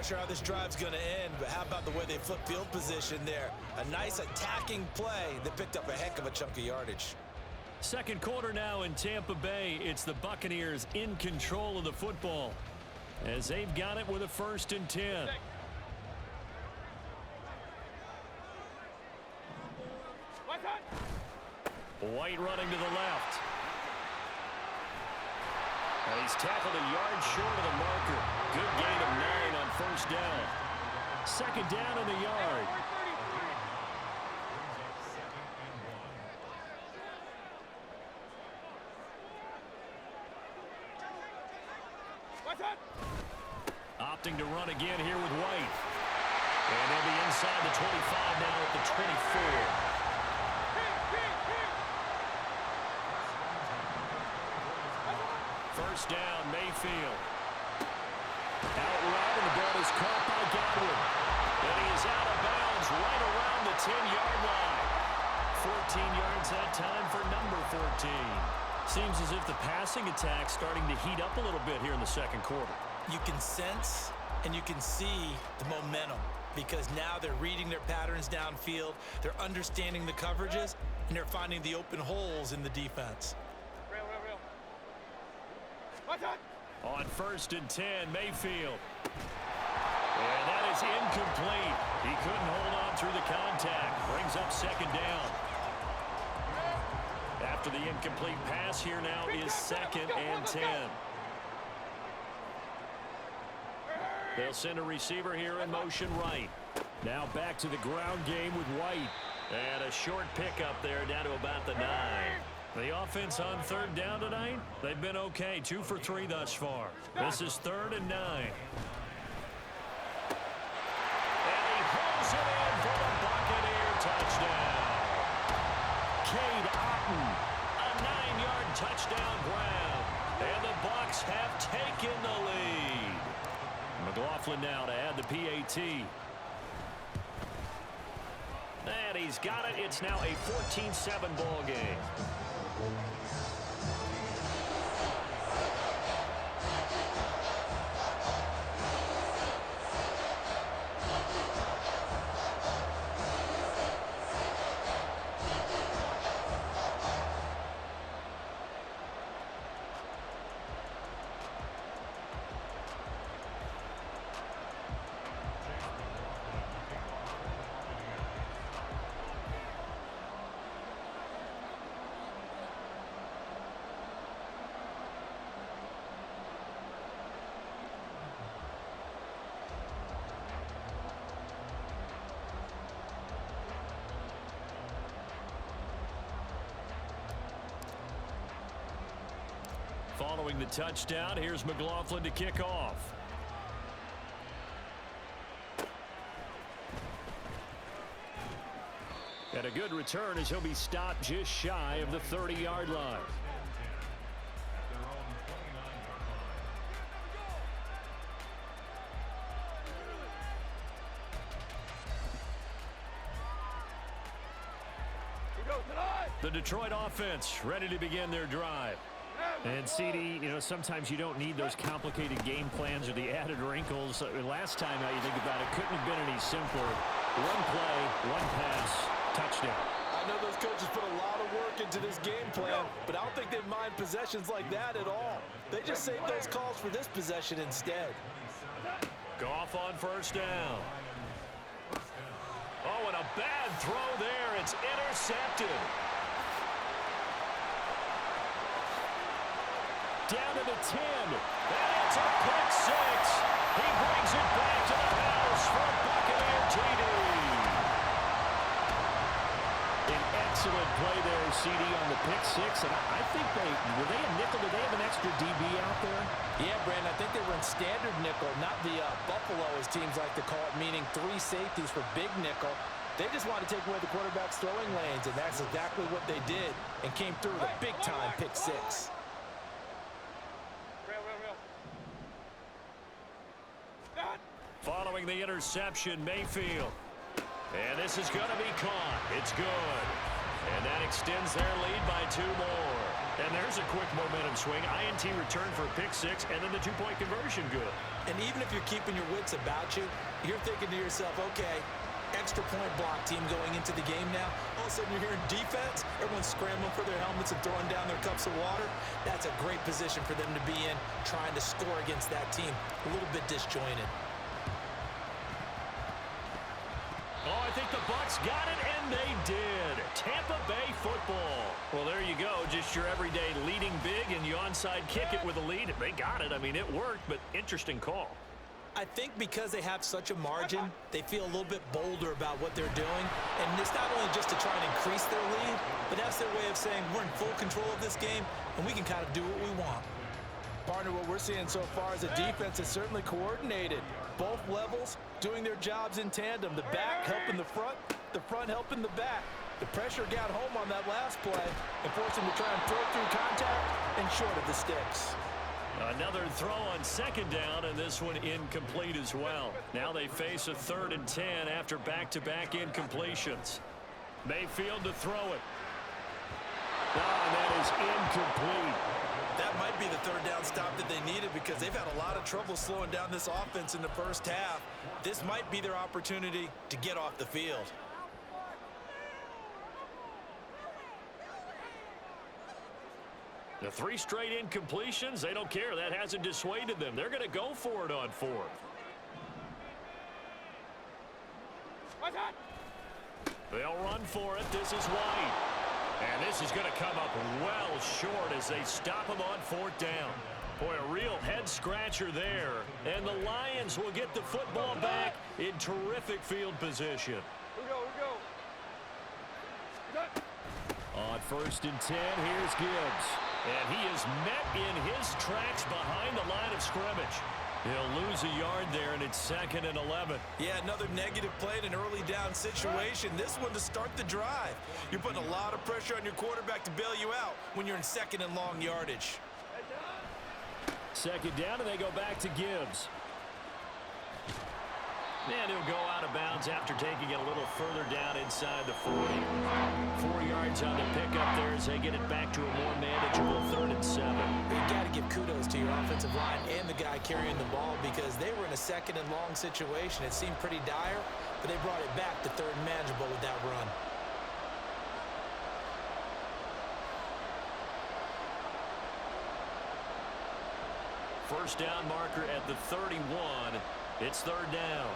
quite sure how this drive's going to end, but how about the way they flip field position there? A nice attacking play that picked up a heck of a chunk of yardage. Second quarter now in Tampa Bay. It's the Buccaneers in control of the football as they've got it with a 1st and 10. White running to the left. And he's tackled a yard short of the marker. Good gain of 9 on 1st down. 2nd down in the yard. Opting to run again here with White. And they'll be inside the 25 now at the 24. First down, Mayfield. Out route, and the ball is caught by Godwin. And he is out of bounds right around the 10-yard line. 14 yards that time for number 14. Seems as if the passing attack's starting to heat up a little bit here in the second quarter. You can sense and you can see the momentum because now they're reading their patterns downfield, they're understanding the coverages, and they're finding the open holes in the defense. On 1st and 10, Mayfield. And that is incomplete. He couldn't hold on through the contact. Brings up 2nd down. After the incomplete pass, here now is 2nd and 10. They'll send a receiver here in motion right. Now back to the ground game with White. And a short pickup there down to about the 9. The offense on 3rd down tonight, they've been okay. 2 for 3 thus far. This is 3rd and 9. And he pulls it in for the Buccaneer touchdown. Cade Otton, a 9-yard touchdown grab. And the Bucs have taken the lead. McLaughlin now to add the PAT. And he's got it. It's now a 14-7 ball game. Following the touchdown, here's McLaughlin to kick off. And a good return as he'll be stopped just shy of the 30-yard line. The Detroit offense ready to begin their drive. And, CD, sometimes you don't need those complicated game plans or the added wrinkles. Last time, how you think about it, couldn't have been any simpler. One play, one pass, touchdown. I know those coaches put a lot of work into this game plan, but I don't think they mind possessions like that at all. They just save those calls for this possession instead. Goff on 1st down. Oh, and a bad throw there. It's intercepted. Down to the 10. And it's a pick 6. He brings it back to the house for Buccaneer TD. An excellent play there, CD, on the pick 6. And I think were they a nickel? Did they have an extra DB out there? Yeah, Brandon, I think they were in standard nickel, not the Buffalo, as teams like to call it, meaning 3 safeties for big nickel. They just wanted to take away the quarterback's throwing lanes, and that's exactly what they did and came through with a big-time pick 6. Following the interception, Mayfield. And this is going to be caught. It's good. And that extends their lead by 2 more. And there's a quick momentum swing. INT return for a pick six, and then the two-point conversion good. And even if you're keeping your wits about you, you're thinking to yourself, okay, extra point block team going into the game now. All of a sudden you're hearing defense. Everyone's scrambling for their helmets and throwing down their cups of water. That's a great position for them to be in, trying to score against that team. A little bit disjointed. Oh, I think the Bucs got it, and they did. Tampa Bay football. Well, there you go. Just your everyday leading big, and you onside kick it with a lead. They got it. I mean, it worked, but interesting call. I think because they have such a margin, they feel a little bit bolder about what they're doing. And it's not only just to try and increase their lead, but that's their way of saying we're in full control of this game, and we can kind of do what we want. Partner, what we're seeing so far is a defense that's certainly coordinated. Both levels doing their jobs in tandem. The back helping the front helping the back. The pressure got home on that last play and forced him to try and throw through contact and short of the sticks. Another throw on second down, and this one incomplete as well. Now they face a 3rd and 10 after back-to-back incompletions. Mayfield to throw it. Oh, that is incomplete. That might be the 3rd down stop that they needed because they've had a lot of trouble slowing down this offense in the first half. This might be their opportunity to get off the field. The 3 straight incompletions, they don't care. That hasn't dissuaded them. They're going to go for it on 4th. They'll run for it. This is White. And this is going to come up well short as they stop him on 4th down. Boy, a real head-scratcher there. And the Lions will get the football back in terrific field position. Here we go. On 1st and 10, here's Gibbs. And he is met in his tracks behind the line of scrimmage. He'll lose a yard there, and it's 2nd and 11. Yeah, another negative play in an early down situation. This one to start the drive. You're putting a lot of pressure on your quarterback to bail you out when you're in 2nd and long yardage. 2nd down, and they go back to Gibbs. And he'll go out of bounds after taking it a little further down inside the 40. 4 yards on the pickup there as they get it back to a more manageable 3rd and 7. You've got to give kudos to your offensive line and the guy carrying the ball because they were in a 2nd and long situation. It seemed pretty dire, but they brought it back to 3rd and manageable with that run. First down marker at the 31. It's 3rd down.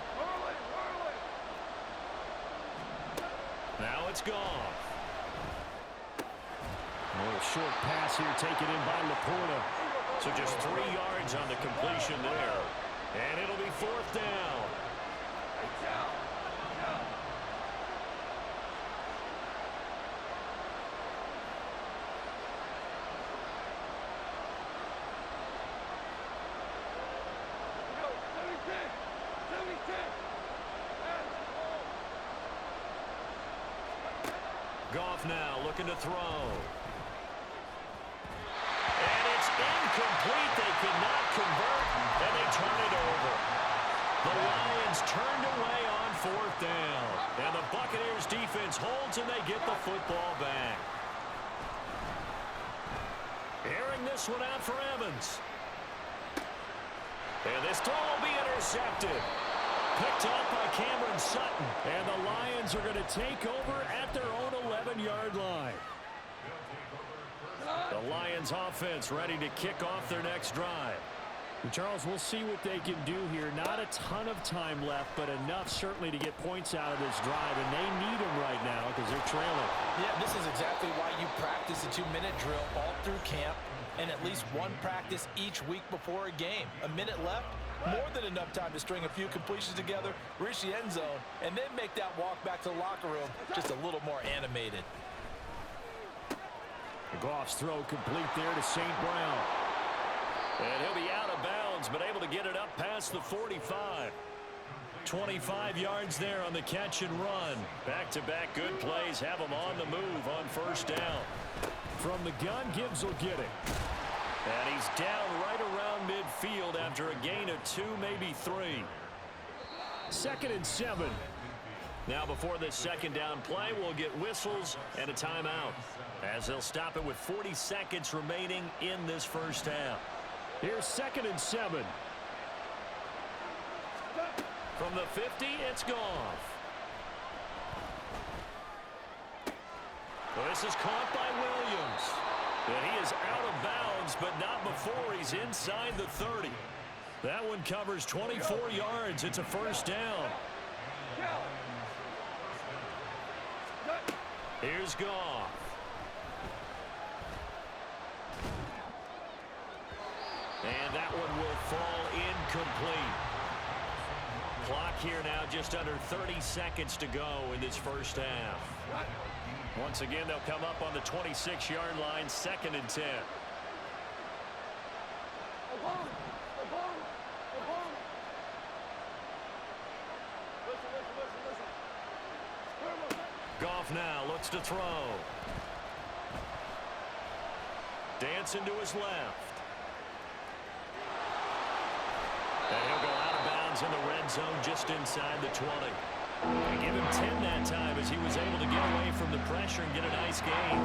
Now it's gone. A short pass here taken in by Laporta. So just 3 yards on the completion there. And it'll be 4th down. Goff now looking to throw. And it's incomplete. They could not convert, and they turn it over. The Lions turned away on 4th down. And the Buccaneers defense holds, and they get the football back. Airing this one out for Evans. And this throw will be intercepted. Picked up by Cameron Sutton. And the Lions are going to take over at their own 11-yard line. The Lions offense ready to kick off their next drive. Charles, we'll see what they can do here. Not a ton of time left, but enough certainly to get points out of this drive. And they need them right now because they're trailing. Yeah, this is exactly why you practice a 2-minute drill all through camp and at least one practice each week before a game. A minute left, more than enough time to string a few completions together, reach the end zone, and then make that walk back to the locker room just a little more animated. Goff's throw complete there to St. Brown. And he'll be out of bounds, but able to get it up past the 45. 25 yards there on the catch and run. Back-to-back good plays have him on the move on 1st down. From the gun, Gibbs will get it. And he's down right around midfield after a gain of 2, maybe 3. 2nd and 7. Now before this second down play, we'll get whistles and a timeout, as they'll stop it with 40 seconds remaining in this first half. Here's 2nd and 7. From the 50, it's Goff. Well, this is caught by Williams. And he is out of bounds, but not before he's inside the 30. That one covers 24 yards. It's a first down. Here's Goff. And that one will fall incomplete. Clock here now just under 30 seconds to go in this first half. Once again, they'll come up on the 26-yard line, 2nd and 10. Goff now looks to throw. Dancing to his left. And he'll go out of bounds in the red zone just inside the 20. They give him 10 that time as he was able to get away from the pressure and get a nice gain.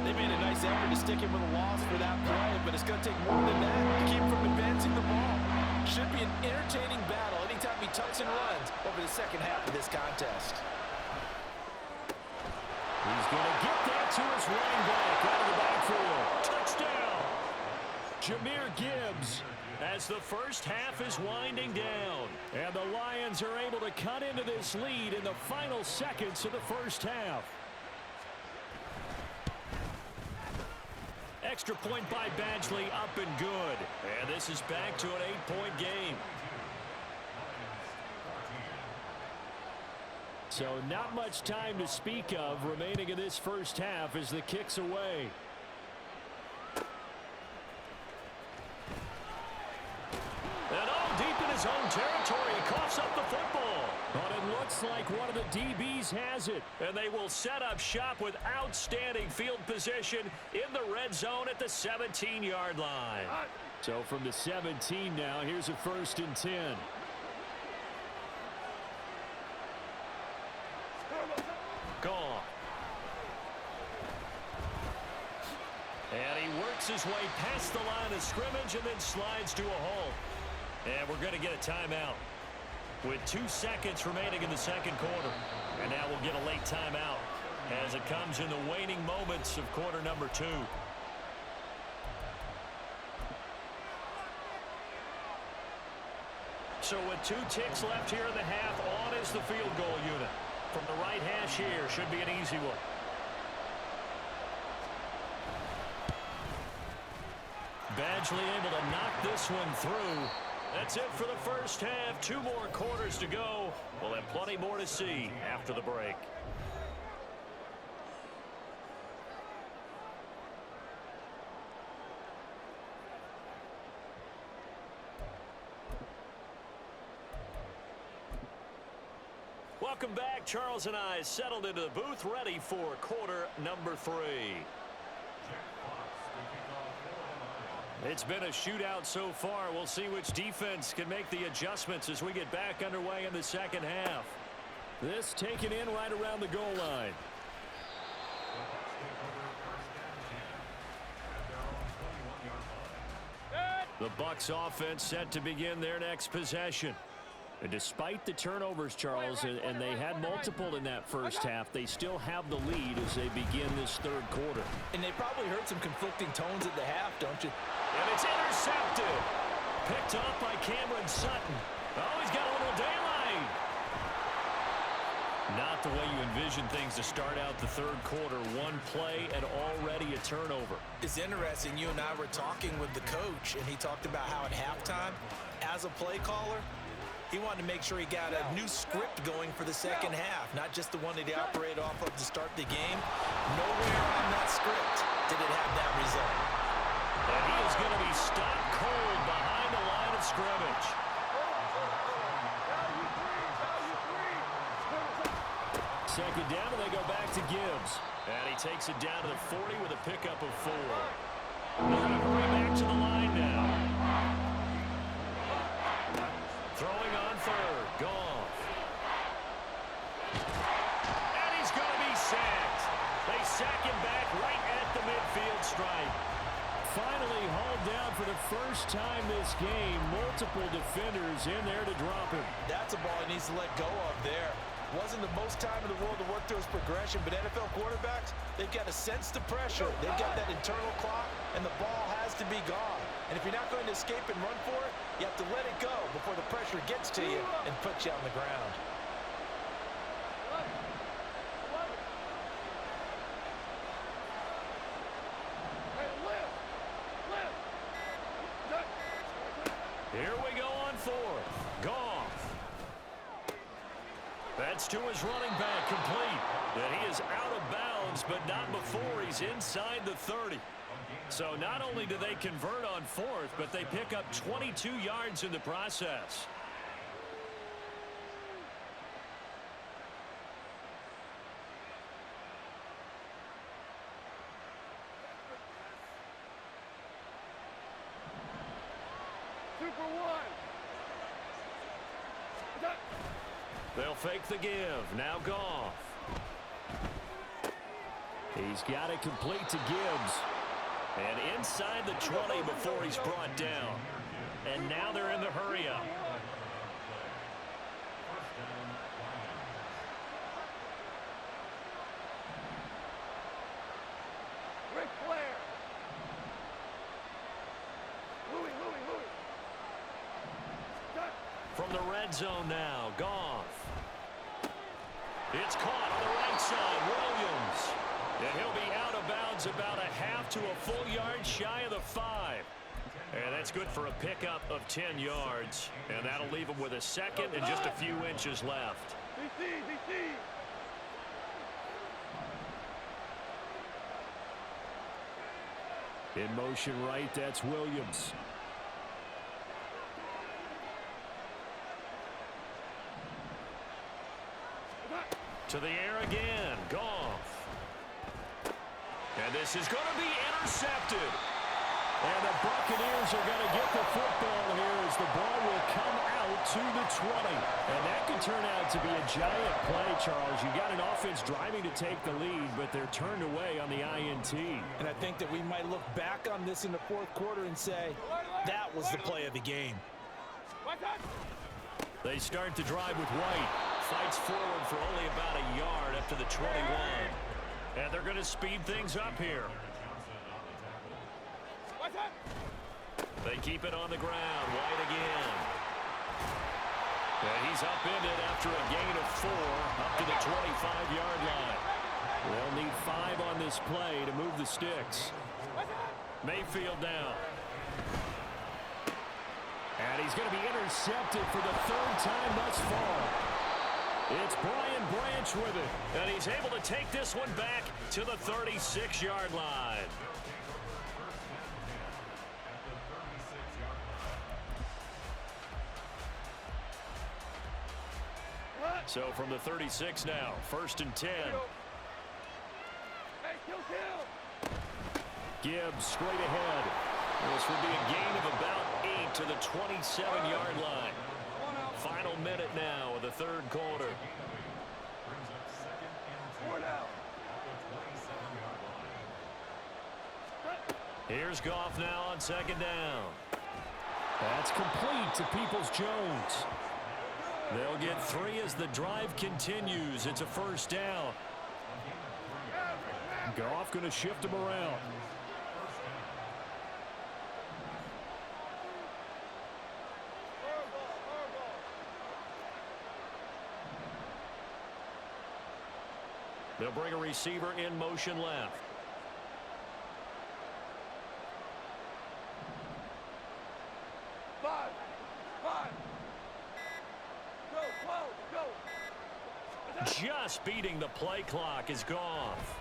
They made a nice effort to stick him with a loss for that play, but it's going to take more than that to keep him from advancing the ball. Should be an entertaining battle anytime he tucks and runs over the second half of this contest. He's going to get that to his running back out of the backfield. Touchdown! Jahmyr Gibbs. As the first half is winding down. And the Lions are able to cut into this lead in the final seconds of the first half. Extra point by Badgley, up and good. And this is back to an 8-point game. So not much time to speak of remaining in this first half as the kick's away. And deep in his own territory, he coughs up the football. But it looks like one of the DBs has it. And they will set up shop with outstanding field position in the red zone at the 17-yard line. So from the 17 now, here's a 1st and 10. Goff. And he works his way past the line of scrimmage and then slides to a halt. And we're going to get a timeout with 2 seconds remaining in the second quarter. And now we'll get a late timeout as it comes in the waning moments of quarter number 2. So with 2 ticks left here in the half, on is the field goal unit. From the right hash here, should be an easy one. Badgley able to knock this one through. That's it for the first half. 2 more quarters to go. We'll have plenty more to see after the break. Welcome back. Charles and I settled into the booth, ready for quarter number 3. It's been a shootout so far. We'll see which defense can make the adjustments as we get back underway in the second half. This taken in right around the goal line. The Bucs offense set to begin their next possession. And despite the turnovers, Charles, and they had multiple in that first half, they still have the lead as they begin this third quarter. And they probably heard some conflicting tones at the half, don't you? And it's intercepted. Picked up by Cameron Sutton. Oh, he's got a little daylight. Not the way you envision things to start out the third quarter. 1 play and already a turnover. It's interesting. You and I were talking with the coach, and he talked about how at halftime, as a play caller, he wanted to make sure he got a new script going for the second half, not just the one that he operated off of to start the game. Nowhere on that script did it have that result. And he is going to be stopped cold behind the line of scrimmage. Second down, and they go back to Gibbs. And he takes it down to the 40 with a pickup of 4. They're going to hurry back to the line now. Throwing on third. Goff. time this game, multiple defenders in there to drop him. That's a ball he needs to let go of there. Wasn't the most time in the world to work through his progression, but NFL quarterbacks, they've got to sense the pressure. They've got that internal clock, and the ball has to be gone. And if you're not going to escape and run for it, you have to let it go before the pressure gets to you and puts you on the ground. Here we go on fourth. Goff. That's to his running back, complete. And he is out of bounds, but not before he's inside the 30. So not only do they convert on fourth, but they pick up 22 yards in the process. They'll fake the give. Now Goff. He's got it complete to Gibbs. And inside the 20 before he's brought down. And now they're in the hurry-up. Ric Flair. Louis. From the red zone now, Goff. It's caught on the right side, Williams. And he'll be out of bounds about a half to a full yard shy of the 5. And that's good for a pickup of 10 yards. And that'll leave him with a second and just a few inches left. DC. In motion right, that's Williams. To the air again, Goff. And this is going to be intercepted. And the Buccaneers are going to get the football here as the ball will come out to the 20. And that could turn out to be a giant play, Charles. You got an offense driving to take the lead, but they're turned away on the INT. And I think that we might look back on this in the fourth quarter and say, that was the play of the game. They start the drive with White. Fights forward for only about a yard up to the 21. And they're going to speed things up here. They keep it on the ground. White again. And he's upended after a gain of 4 up to the 25-yard line. They'll need 5 on this play to move the sticks. Mayfield down. And he's going to be intercepted for the 3rd time thus far. It's Brian Branch with it. And he's able to take this one back to the 36-yard line. So from the 36 now, 1st and 10. Hey, kill. Gibbs straight ahead. This would be a gain of about 8 to the 27-yard line. Final minute now of the 3rd quarter. Here's Goff now on 2nd down. That's complete to Peoples-Jones. They'll get 3 as the drive continues. It's a 1st down. Goff going to shift him around. They'll bring a receiver in motion left. Five. Go. Just beating the play clock is Goff.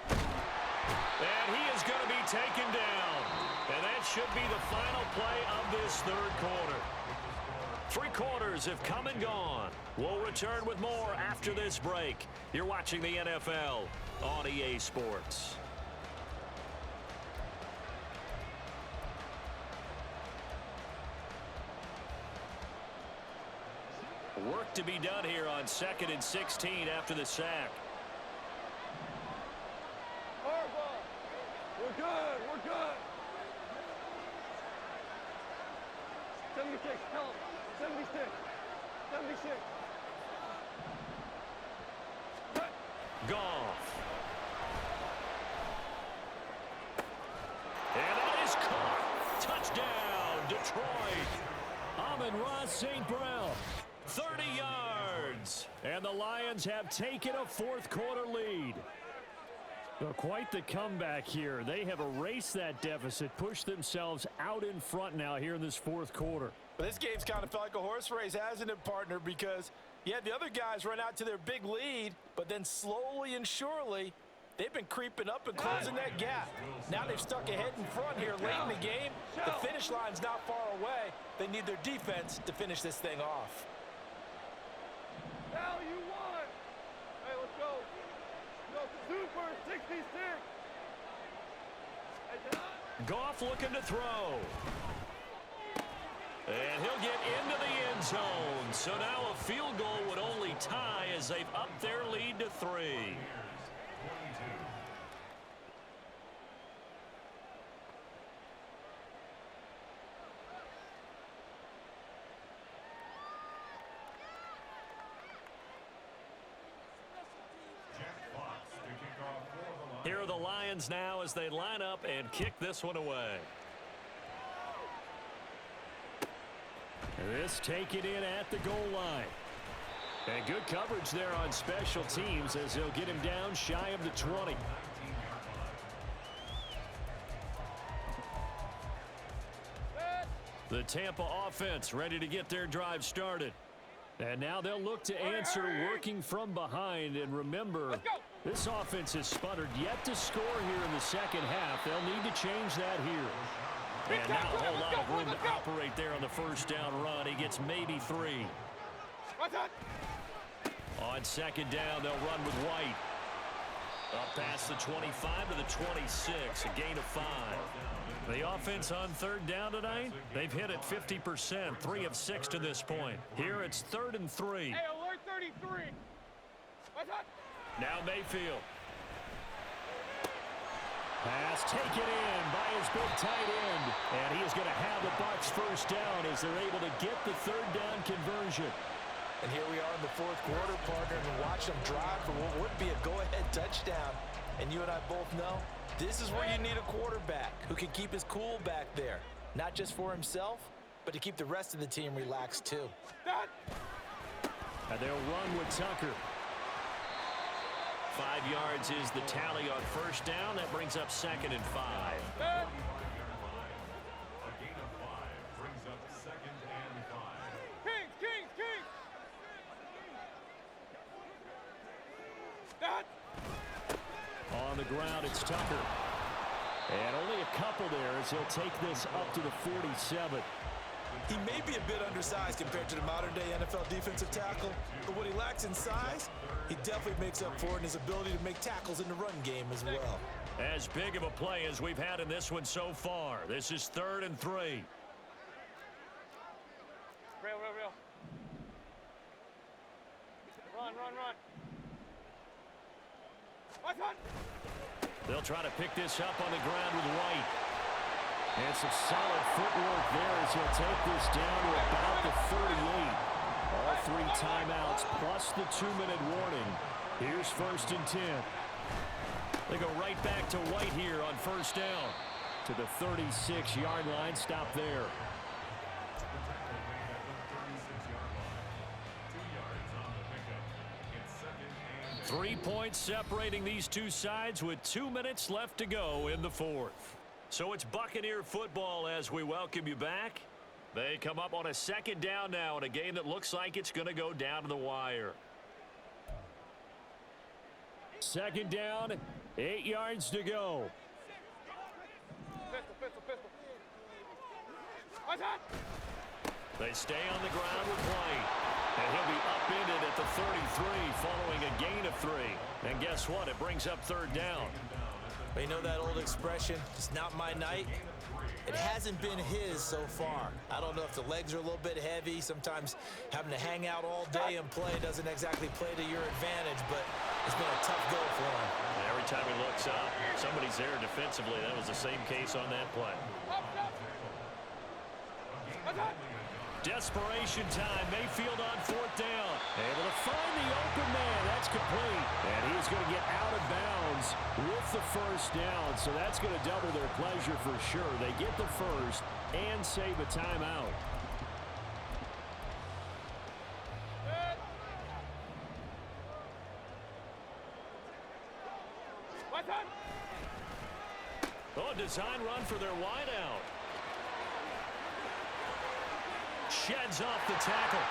And he is going to be taken down. And that should be the final play of this 3rd quarter. 3 quarters have come and gone. We'll return with more after this break. You're watching the NFL on EA Sports. Work to be done here on 2nd and 16 after the sack. We're good. 76, tell him. 76. 76. Goff. And it is caught. Touchdown, Detroit. Amon-Ra St. Brown. 30 yards. And the Lions have taken a fourth-quarter lead. Well, quite the comeback here. They have erased that deficit, pushed themselves out in front now here in this fourth quarter. But this game's kind of felt like a horse race, hasn't it, partner? Because, yeah, the other guys run out to their big lead, but then slowly and surely, they've been creeping up and closing that gap. Now they've stuck ahead in front here late in the game. The finish line's not far away. They need their defense to finish this thing off. Now you won. Hey, let's go. Super 66. Goff looking to throw. And he'll get into the end zone. So now a field goal would only tie as they've upped their lead to 3. Here are the Lions now as they line up and kick this one away. This taken in at the goal line. And good coverage there on special teams as they'll get him down shy of the 20. The Tampa offense ready to get their drive started. And now they'll look to answer working from behind. And remember, this offense has sputtered yet to score here in the second half. They'll need to change that here. And not a whole lot of room to operate there on the first down run. He gets maybe 3. On second down, they'll run with White. Up past the 25 to the 26, a gain of 5. The offense on third down tonight, they've hit it 50%, 3 of 6 to this point. Here it's 3rd and 3. Hey, alert 33. Now Mayfield. Pass taken in by his big tight end. And he is going to have the Bucs first down as they're able to get the third down conversion. And here we are in the fourth quarter, partner, and watch them drive for what would be a go-ahead touchdown. And you and I both know this is where you need a quarterback who can keep his cool back there. Not just for himself, but to keep the rest of the team relaxed too. And they'll run with Tucker. 5 yards is the tally on first down. That brings up 2nd and 5. On the ground, it's Tucker. And only a couple there as he'll take this up to the 47. He may be a bit undersized compared to the modern-day NFL defensive tackle, but what he lacks in size, he definitely makes up for it in his ability to make tackles in the run game as well. As big of a play as we've had in this one so far. This is 3rd and 3. Real. Run. They'll try to pick this up on the ground with White. And some solid footwork there as he'll take this down to about the 38. All 3 timeouts plus the 2-minute warning. Here's 1st and 10. They go right back to White here on first down. To the 36-yard line. Stop there. Three points separating these two sides with 2 minutes left to go in the fourth. So it's Buccaneer football as we welcome you back. They come up on a second down now in a game that looks like it's going to go down to the wire. Second down, 8 yards to go. Pistol. They stay on the ground with White. And he'll be upended at the 33 following a gain of 3. And guess what? It brings up third down. But you know that old expression, it's not my night? It hasn't been his so far. I don't know if the legs are a little bit heavy. Sometimes having to hang out all day and play doesn't exactly play to your advantage, but it's been a tough go for him. And every time he looks up, somebody's there defensively. That was the same case on that play. Desperation time. Mayfield on 4th down. Able to find the open man. That's complete. And he's going to get out of bounds with the first down. So that's going to double their pleasure for sure. They get the first and save a timeout. Oh, design run for their wideout. Sheds off the tackle.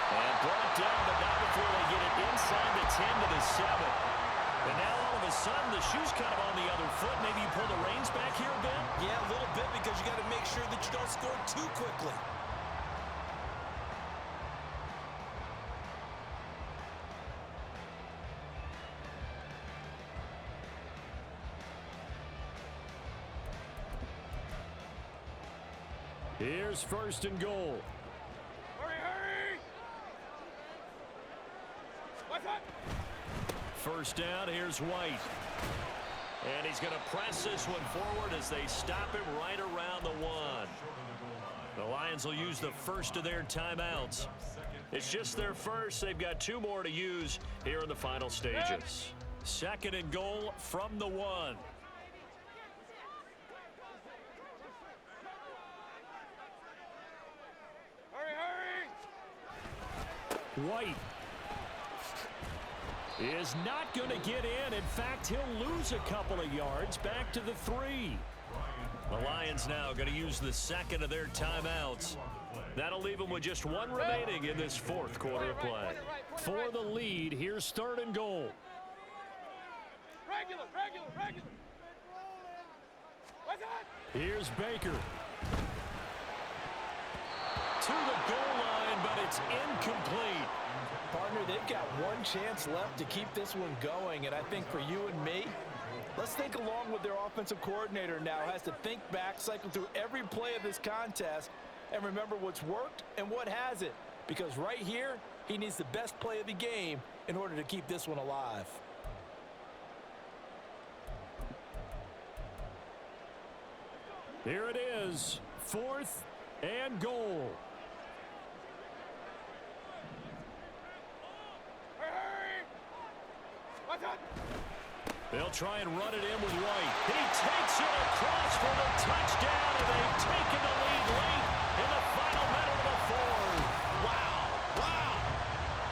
And brought down, but not before they get it inside the 10 to the 7. And now all of a sudden the shoe's kind of on the other foot. Maybe you pull the reins back here a bit? Yeah, a little bit, because you got to make sure that you don't score too quickly. Here's 1st and goal. Hurry, hurry! What's up? First down, here's White. And he's going to press this one forward as they stop him right around the 1. The Lions will use the first of their timeouts. It's just their first. They've got 2 more to use here in the final stages. 2nd and goal from the 1. White is not going to get in. In fact, he'll lose a couple of yards back to the 3. The Lions now going to use the 2nd of their timeouts. That'll leave them with just 1 remaining in this 4th quarter of play. For the lead, here's 3rd and goal. Regular. What's that? Here's Baker. To the goal line, but it's incomplete. Partner, they've got 1 chance left to keep this one going, and I think for you and me, let's think along with their offensive coordinator now. Has to think back, cycle through every play of this contest, and remember what's worked and what hasn't. Because right here, he needs the best play of the game in order to keep this one alive. Here it is, 4th and goal. They'll try and run it in with White. He takes it across for the touchdown, and they've taken the lead late in the final minute of the 4th. Wow.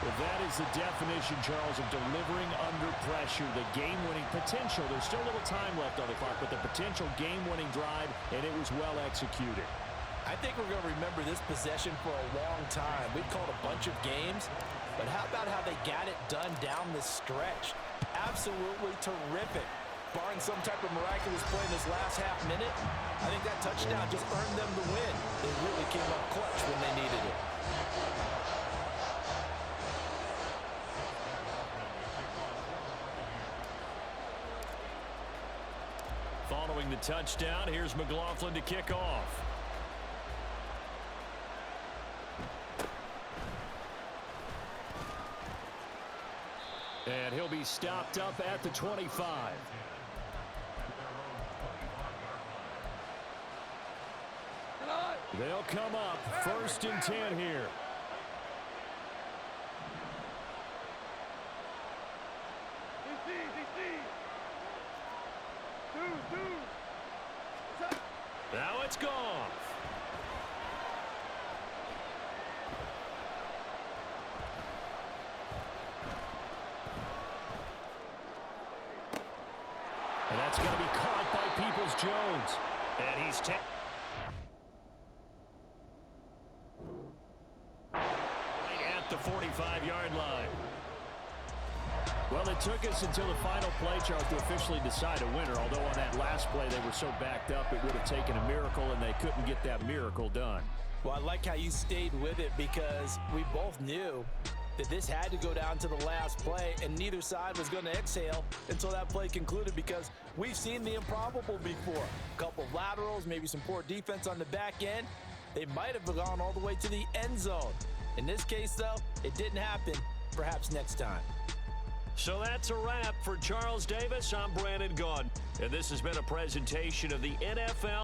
Well, that is the definition, Charles, of delivering under pressure. The game-winning potential. There's still a little time left on the clock, but the potential game-winning drive, and it was well executed. I think we're going to remember this possession for a long time. We've called a bunch of games, but how about how they got it done down the stretch? Absolutely terrific. Barring some type of miraculous play in this last half minute, I think that touchdown just earned them the win. They really came up clutch when they needed it. Following the touchdown, here's McLaughlin to kick off. And he'll be stopped up at the 25. They'll come up 1st and 10 here. Now it's gone. And that's going to be caught by Peoples-Jones. And he's right at the 45-yard line. Well, it took us until the final play, Charles, to officially decide a winner. Although on that last play they were so backed up, it would have taken a miracle, and they couldn't get that miracle done. Well, I like how you stayed with it, because we both knew that this had to go down to the last play, and neither side was going to exhale until that play concluded, because we've seen the improbable before. A couple of laterals, maybe some poor defense on the back end. They might have gone all the way to the end zone. In this case, though, it didn't happen. Perhaps next time. So that's a wrap for Charles Davis. I'm Brandon Gaudin, and this has been a presentation of the NFL.